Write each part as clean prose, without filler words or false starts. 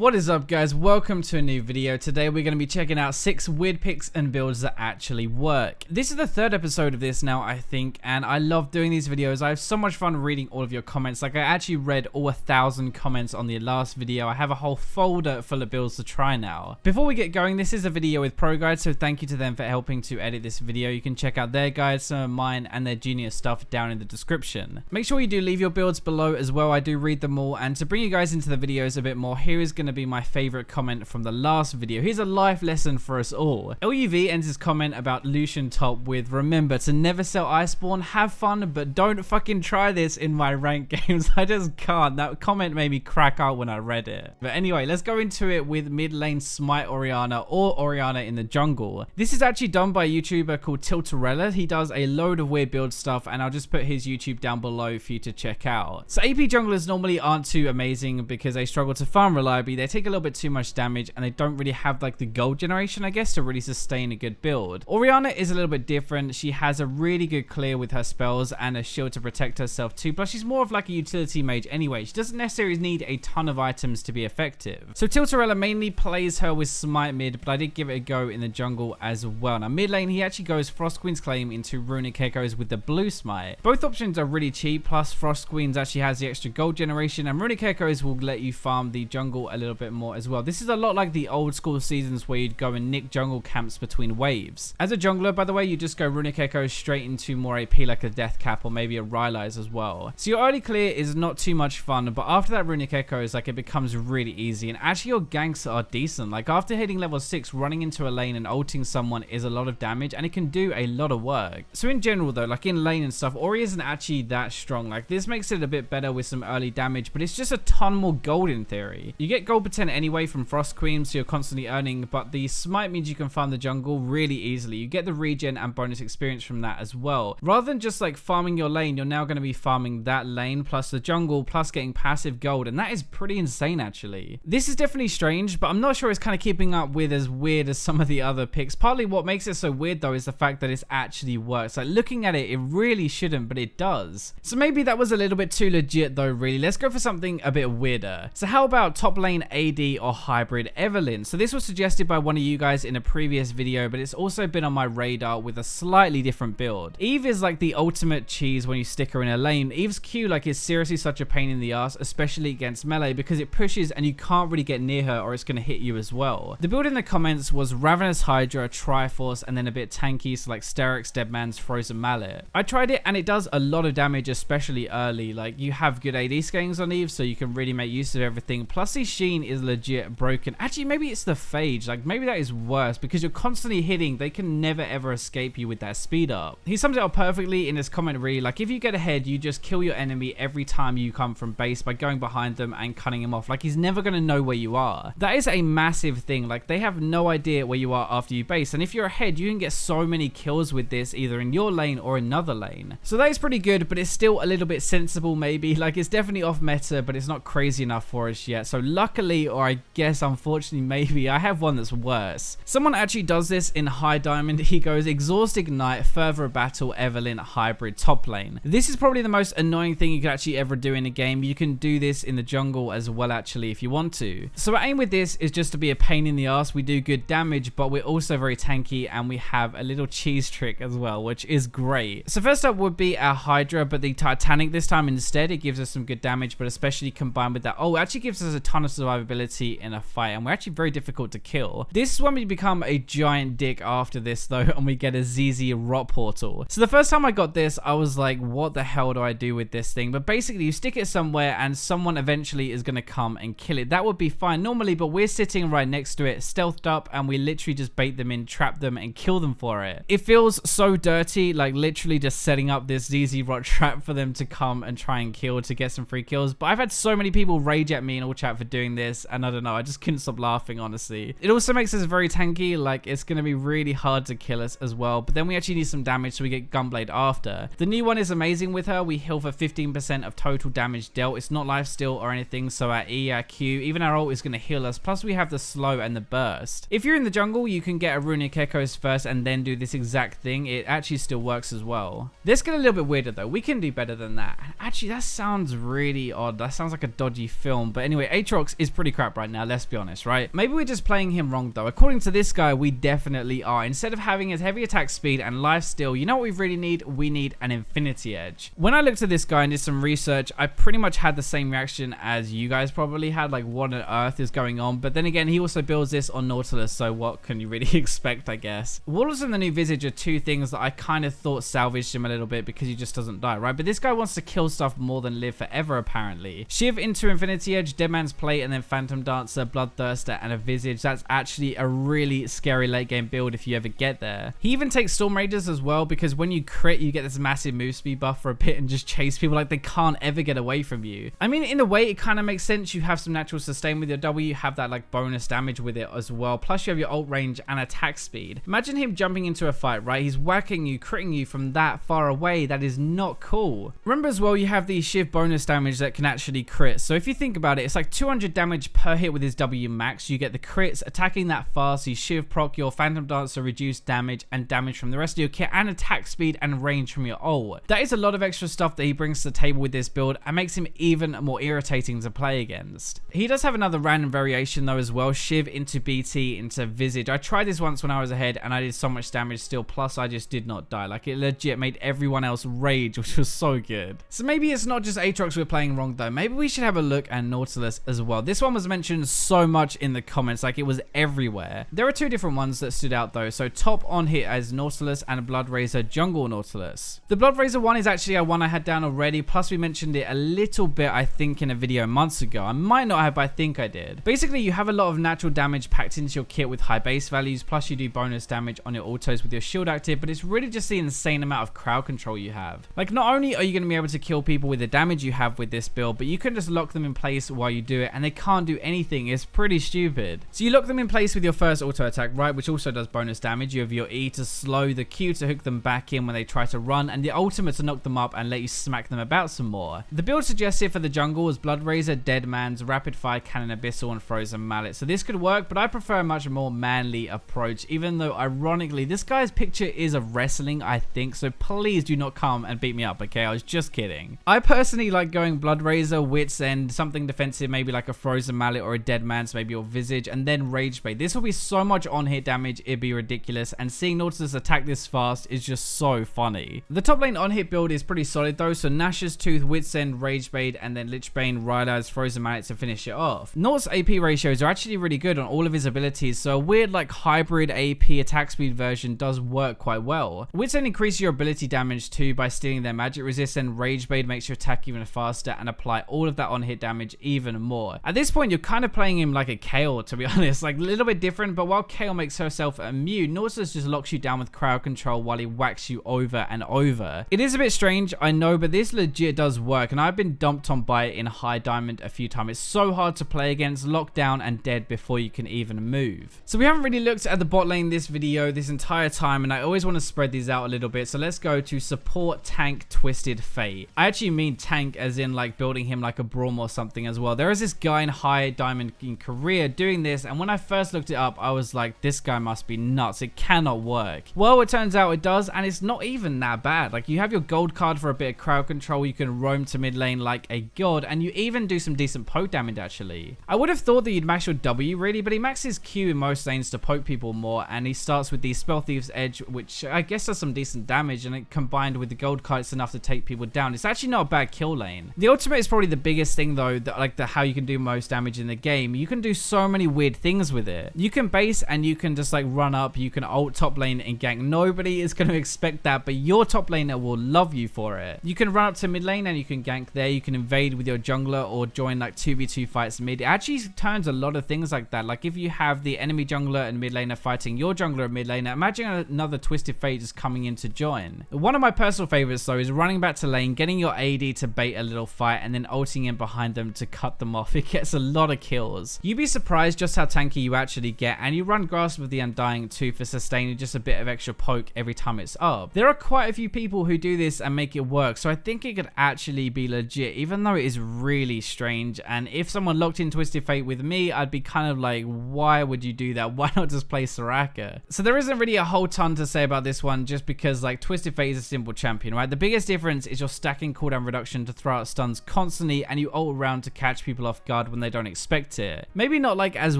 What is up, guys? Welcome to a new video. Today we're going to be checking out 6 weird picks and builds that actually work. This is the 3rd episode of this now, I think, and I love doing these videos. I have so much fun reading all of your comments. Like, I actually read all 1,000 comments on the last video. I have a whole folder full of builds to try now. Before we get going, this is a video with Pro Guides, so thank you to them for helping to edit this video. You can check out their guides, some of mine, and their genius stuff down in the description. Make sure you do leave your builds below as well. I do read them all, and to bring you guys into the videos a bit more, here is going to be my favorite comment from the last video. Here's a life lesson for us all. LUV ends his comment about Lucian top with, remember to never sell Iceborne, have fun, but don't fucking try this in my ranked games. I just can't. That comment made me crack out when I read it. But anyway, let's go into it with mid lane Smite Orianna or Orianna in the jungle. This is actually done by a YouTuber called Tiltarella. He does a load of weird build stuff, and I'll just put his YouTube down below for you to check out. So AP junglers normally aren't too amazing because they struggle to farm reliably. They take a little bit too much damage, and they don't really have like the gold generation, I guess, to really sustain a good build. Orianna is a little bit different. She has a really good clear with her spells and a shield to protect herself too, plus she's more of like a utility mage anyway. She doesn't necessarily need a ton of items to be effective. So Tiltarella mainly plays her with Smite mid, but I did give it a go in the jungle as well. Now mid lane, he actually goes Frost Queen's Claim into Runic Echoes with the blue Smite. Both options are really cheap, plus Frost Queen's actually has the extra gold generation, and Runic Echoes will let you farm the jungle a little bit more as well. This is a lot like the old school seasons where you'd go and nick jungle camps between waves. As a jungler, by the way, you just go Runic Echoes straight into more AP like a Death Cap or maybe a Rylai's as well. So your early clear is not too much fun, but after that Runic Echoes, like, it becomes really easy, and actually your ganks are decent. Like, after hitting level 6, running into a lane and ulting someone is a lot of damage, and it can do a lot of work. So in general though, like in lane and stuff, Ori isn't actually that strong. Like, this makes it a bit better with some early damage, but it's just a ton more gold in theory. You get gold per 10 anyway from Frost Queen, so you're constantly earning, but the Smite means you can farm the jungle really easily. You get the regen and bonus experience from that as well. Rather than just like farming your lane, you're now going to be farming that lane plus the jungle plus getting passive gold, and that is pretty insane actually. This is definitely strange, but I'm not sure it's kind of keeping up with as weird as some of the other picks. Partly what makes it so weird though is the fact that it actually works. Like, looking at it, it really shouldn't, but it does. So maybe that was a little bit too legit though, really. Let's go for something a bit weirder. So how about top lane AD or hybrid Evelynn? So this was suggested by one of you guys in a previous video, but it's also been on my radar with a slightly different build. Eve is like the ultimate cheese when you stick her in a lane. Eve's Q like is seriously such a pain in the ass, especially against melee, because it pushes and you can't really get near her or it's going to hit you as well. The build in the comments was Ravenous Hydra, Triforce, and then a bit tanky, so like Sterix, Deadman's Frozen Mallet. I tried it and it does a lot of damage, especially early. Like, you have good AD scaling on Eve, so you can really make use of everything. Plus his Sheen is legit broken. Actually, maybe it's the Phage. Like, maybe that is worse because you're constantly hitting. They can never ever escape you with that speed up. He sums it up perfectly in his comment really. Like, if you get ahead, you just kill your enemy every time you come from base by going behind them and cutting him off. Like, he's never going to know where you are. That is a massive thing. Like, they have no idea where you are after you base, and if you're ahead, you can get so many kills with this, either in your lane or another lane. So that is pretty good, but it's still a little bit sensible maybe. Like, it's definitely off meta, but it's not crazy enough for us yet. So luckily, or I guess unfortunately maybe, I have one that's worse. Someone actually does this in High Diamond. He goes Exhaust Ignite, Further Battle, Evelynn, Hybrid, top lane. This is probably the most annoying thing you could actually ever do in a game. You can do this in the jungle as well actually if you want to. So our aim with this is just to be a pain in the ass. We do good damage, but we're also very tanky, and we have a little cheese trick as well, which is great. So first up would be our Hydra, but the Titanic this time instead. It gives us some good damage, but especially combined with that, it actually gives us a ton of survivability in a fight, and we're actually very difficult to kill. This is when we become a giant dick after this though, and we get a ZZ Rot Portal. So the first time I got this, I was like, what the hell do I do with this thing? But basically you stick it somewhere and someone eventually is going to come and kill it. That would be fine normally, but we're sitting right next to it, stealthed up, and we literally just bait them in, trap them, and kill them for it. It feels so dirty, like literally just setting up this ZZ Rot trap for them to come and try and kill to get some free kills. But I've had so many people rage at me in all chat for doing this, and I don't know, I just couldn't stop laughing honestly. It also makes us very tanky. Like, it's going to be really hard to kill us as well, but then we actually need some damage, so we get Gunblade after. The new one is amazing with her. We heal for 15% of total damage dealt. It's not lifesteal or anything, so our E, our Q, even our ult is going to heal us, plus we have the slow and the burst. If you're in the jungle, you can get a Runic Echoes first and then do this exact thing. It actually still works as well. This get a little bit weirder though. We can do better than that. Actually, that sounds really odd. That sounds like a dodgy film, but anyway, Atrox is pretty crap right now, let's be honest, right? Maybe we're just playing him wrong though. According to this guy, we definitely are. Instead of having his heavy attack speed and lifesteal, you know what we really need? We need an infinity edge. When I looked at this guy and did some research, I pretty much had the same reaction as you guys probably had, like what on earth is going on? But then again, he also builds this on Nautilus, so what can you really expect, I guess? Walrus and the new Visage are two things that I kind of thought salvaged him a little bit because he just doesn't die, right? But this guy wants to kill stuff more than live forever, apparently. Shiv into Infinity Edge, Dead Man's Plate, and then Phantom Dancer, Bloodthirster, and a Visage. That's actually a really scary late game build if you ever get there. He even takes Storm Raiders as well, because when you crit, you get this massive move speed buff for a bit and just chase people like they can't ever get away from you. I mean, in a way, it kind of makes sense. You have some natural sustain with your W, you have that like bonus damage with it as well. Plus, you have your ult range and attack speed. Imagine him jumping into a fight, right? He's whacking you, critting you from that far away. That is not cool. Remember as well, you have the Shiv bonus damage that can actually crit. So if you think about it, it's like 200 damage per hit with his W max. You get the crits, attacking that fast. You Shiv proc your Phantom Dancer, reduce damage and damage from the rest of your kit, and attack speed and range from your ult. That is a lot of extra stuff that he brings to the table with this build and makes him even more irritating to play against. He does have another random variation though as well, Shiv into BT into Visage. I tried this once when I was ahead and I did so much damage still, plus I just did not die. Like, it legit made everyone else rage, which was so good. So maybe it's not just Atrox we're playing wrong though. Maybe we should have a look at Nautilus as well. This one was mentioned so much in the comments, like it was everywhere. There are two different ones that stood out though. So top on here as Nautilus and Blood Razor Jungle Nautilus. The Blood Razor one is actually a one I had down already, plus we mentioned it a little bit I think in a video months ago. I might not have, but I think I did. Basically, you have a lot of natural damage packed into your kit with high base values, plus you do bonus damage on your autos with your shield active, but it's really just the insane amount of crowd control you have. Like, not only are you going to be able to kill people with the damage you have with this build, but you can just lock them in place while you do it and they can't do anything. It's pretty stupid. So you lock them in place with your first auto attack, right, which also does bonus damage. You have your E to slow, the Q to hook them back in when they try to run, and the ultimate to knock them up and let you smack them about some more. The build suggested for the jungle is Blood Razor, Dead Man's, Rapid Fire Cannon Abyssal, and Frozen Mallet. So this could work, but I prefer a much more manly approach, even though ironically this guy's picture is of wrestling, I think, so please do not come and beat me up, okay? I was just kidding. I personally like going Blood Razor, Wits End, something defensive, maybe like a Frozen Mallet or a Dead Man's, maybe your Visage, and then Rage Bait. This will be so much on-hit damage, it'd be ridiculous, and seeing Nautilus attack this fast is just so funny. The top lane on-hit build is pretty solid though, so Nash's Tooth, Wits End, Rage Bait, and then Lichbane, Rylai's Frozen Mallet to finish it off. Naut's AP ratios are actually really good on all of his abilities, so a weird like hybrid AP attack speed version does work quite well. Wits End increases your ability damage too by stealing their magic resist, and Rage Bait makes your attack even faster and apply all of that on-hit damage even more. At this point, you're kind of playing him like a Kayle, to be honest, like a little bit different, but while Kayle makes herself immune, Nautilus just locks you down with crowd control while he whacks you over and over. It is a bit strange, I know, but this legit does work, and I've been dumped on by it in high diamond a few times. It's so hard to play against, locked down and dead before you can even move. So we haven't really looked at the bot lane this video this entire time, and I always want to spread these out a little bit, so let's go to support tank Twisted Fate. I actually mean tank as in like building him like a Braum or something as well. There is this guy in high diamond in Korea doing this, and when I first looked it up, I was like, this guy must be nuts. It cannot work. Well, it turns out it does, and it's not even that bad. Like, you have your gold card for a bit of crowd control, you can roam to mid lane like a god, and you even do some decent poke damage actually. I would have thought that you'd max your W really, but he maxes Q in most lanes to poke people more, and he starts with the Spell Thief's Edge, which I guess does some decent damage, and it combined with the gold card, it's enough to take people down. It's actually not a bad kill lane. The ultimate is probably the biggest thing though, that, like how you can do most damage in the game. You can do so many weird things with it. You can base and you can just like run up, you can ult top lane and gank. Nobody is going to expect that, but your top laner will love you for it. You can run up to mid lane and you can gank there. You can invade with your jungler or join like 2v2 fights mid. It actually turns a lot of things like that. Like if you have the enemy jungler and mid laner fighting your jungler and mid laner, imagine another Twisted Fate just coming in to join. One of my personal favorites though is running back to lane, getting your AD to bait a little fight, and then ulting in behind them to cut them off. It gets a lot of kills. You'd be surprised just how tanky you actually get, and you run Grasp of the Undying too for sustaining just a bit of extra poke every time it's up. There are quite a few people who do this and make it work, so I think it could actually be legit, even though it is really strange. And if someone locked in Twisted Fate with me, I'd be kind of like, why would you do that? Why not just play Soraka? So there isn't really a whole ton to say about this one, just because like Twisted Fate is a simple champion, right? The biggest difference is your stacking cooldown reduction to throw out stuns constantly, and you ult around to catch people off guard when they don't expect it. Maybe not like as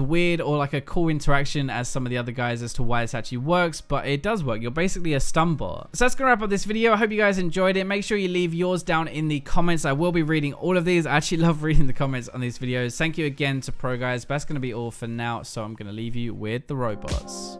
weird or like a cool interaction as some of the other guys as to why this actually works, but it does work. You're basically a stun bot. So that's gonna wrap up this video. I hope you guys enjoyed it. Make sure you leave yours down in the comments. I will be reading all of these. I actually love reading the comments on these videos. Thank you again to Pro Guys. That's gonna be all for now, so I'm gonna leave you with the robots.